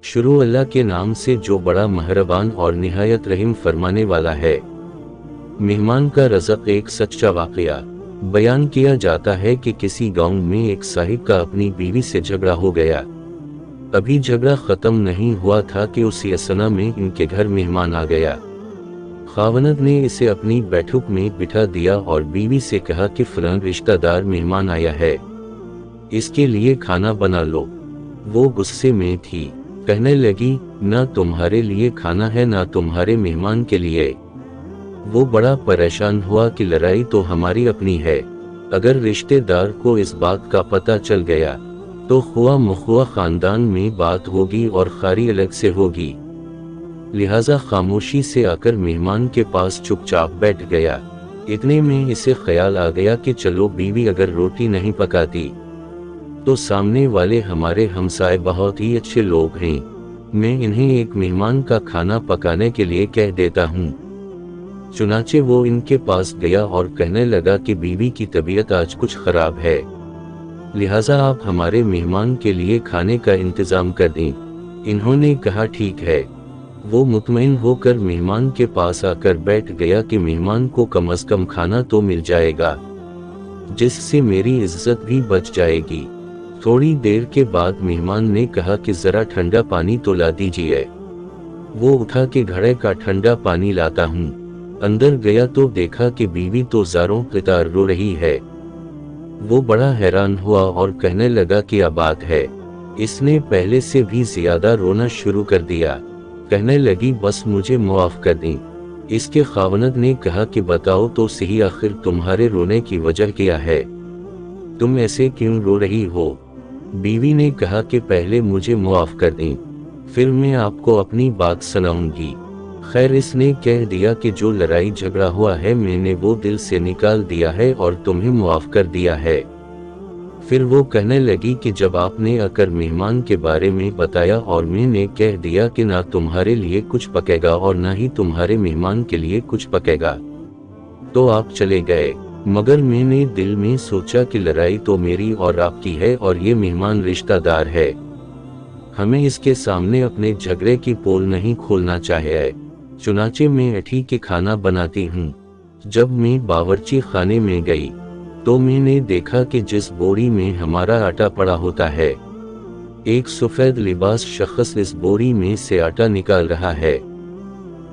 शुरू अल्लाह के नाम से जो बड़ा मेहरबान और निहायत रहीम फरमाने वाला है। मेहमान का रज़क। एक सच्चा वाक़या बयान किया जाता है कि किसी गांव में एक साहिब का अपनी बीवी से झगड़ा हो गया। अभी झगड़ा ख़त्म नहीं हुआ था कि उसी असना में इनके घर मेहमान आ गया। खावनद ने इसे अपनी बैठक में बिठा दिया और बीवी से कहा कि फलां रिश्तेदार मेहमान आया है, इसके लिए खाना बना लो। वो गुस्से में थी, कहने लगी, ना तुम्हारे लिए खाना है ना तुम्हारे मेहमान के लिए। वो बड़ा परेशान हुआ कि लड़ाई तो हमारी अपनी है, अगर रिश्तेदार को इस बात का पता चल गया तो खुआ मुखुआ खानदान में बात होगी और खारी अलग से होगी। लिहाजा खामोशी से आकर मेहमान के पास चुपचाप बैठ गया। इतने में इसे ख्याल आ गया कि चलो बीवी अगर रोटी नहीं पकाती तो सामने वाले हमारे हमसाए बहुत ही अच्छे लोग हैं, मैं इन्हें एक मेहमान का खाना पकाने के लिए कह देता हूँ। चुनाचे वो इनके पास गया और कहने लगा कि बीवी की तबीयत आज कुछ खराब है, लिहाजा आप हमारे मेहमान के लिए खाने का इंतजाम कर दें। इन्होंने कहा ठीक है। वो मुतमईन होकर मेहमान के पास आकर बैठ गया कि मेहमान को कम से कम खाना तो मिल जाएगा, जिससे मेरी इज्जत भी बच जाएगी। थोड़ी देर के बाद मेहमान ने कहा कि जरा ठंडा पानी तो ला दीजिए। वो उठा के घड़े का ठंडा पानी लाता हूँ। अंदर गया तो देखा कि बीवी तो ज़ारों कतार रो रही है। वो बड़ा हैरान हुआ और कहने लगा कि क्या बात है, इसने पहले से भी ज्यादा रोना शुरू कर दिया। कहने लगी, बस मुझे मुआफ कर दें। इसके खावनद ने कहा कि बताओ तो सही, आखिर तुम्हारे रोने की वजह क्या है, तुम ऐसे क्यों रो रही हो। बीवी ने कहा कि पहले मुझे मुआफ कर दें, फिर मैं आपको अपनी बात सुनाऊंगी। खैर, इसने कह दिया कि जो लड़ाई झगड़ा हुआ है मैंने वो दिल से निकाल दिया है और तुम्हें मुआफ कर दिया है। फिर वो कहने लगी कि जब आपने आकर मेहमान के बारे में बताया और मैंने कह दिया कि ना तुम्हारे लिए कुछ पकेगा और ना ही तुम्हारे मेहमान के लिए कुछ पकेगा, तो आप चले गए। मगर मैंने दिल में सोचा कि लड़ाई तो मेरी और आपकी है और ये मेहमान रिश्तेदार है, हमें इसके सामने अपने झगड़े की पोल नहीं खोलना चाहिए। चुनाचे मैं उठी के खाना बनाती हूँ। जब मैं बावर्ची खाने में गई तो मैंने देखा कि जिस बोरी में हमारा आटा पड़ा होता है, एक सफेद लिबास शख्स इस बोरी में से आटा निकाल रहा है।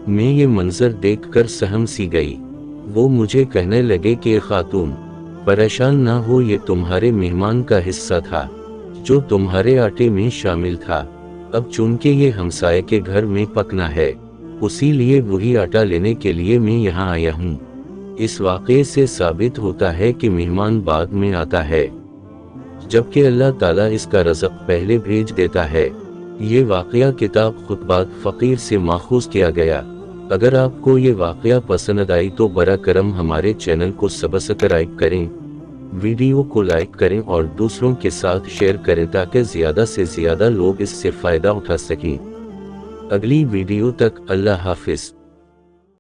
मैं ये मंजर देखकर सहम सी गई। वो मुझे कहने लगे कि खातून परेशान ना हो, ये तुम्हारे मेहमान का हिस्सा था जो तुम्हारे आटे में शामिल था। अब चूंकि ये हमसाये के घर में पकना है, उसी लिए वही आटा लेने के लिए मैं यहाँ आया हूँ। इस वाक़े से साबित होता है कि मेहमान बाद में आता है, जबकि अल्लाह ताला इसका रज़क़ पहले भेज देता है। ये वाक़या किताब खुतबात फ़कीर से माखूज़ किया गया। अगर आपको ये वाक़या पसंद आई तो बरा करम हमारे चैनल को सब्सक्राइब करें, वीडियो को लाइक करें और दूसरों के साथ शेयर करें ताकि ज़्यादा से ज़्यादा लोग इससे फ़ायदा उठा सकें। अगली वीडियो तक अल्लाह हाफ़िज़।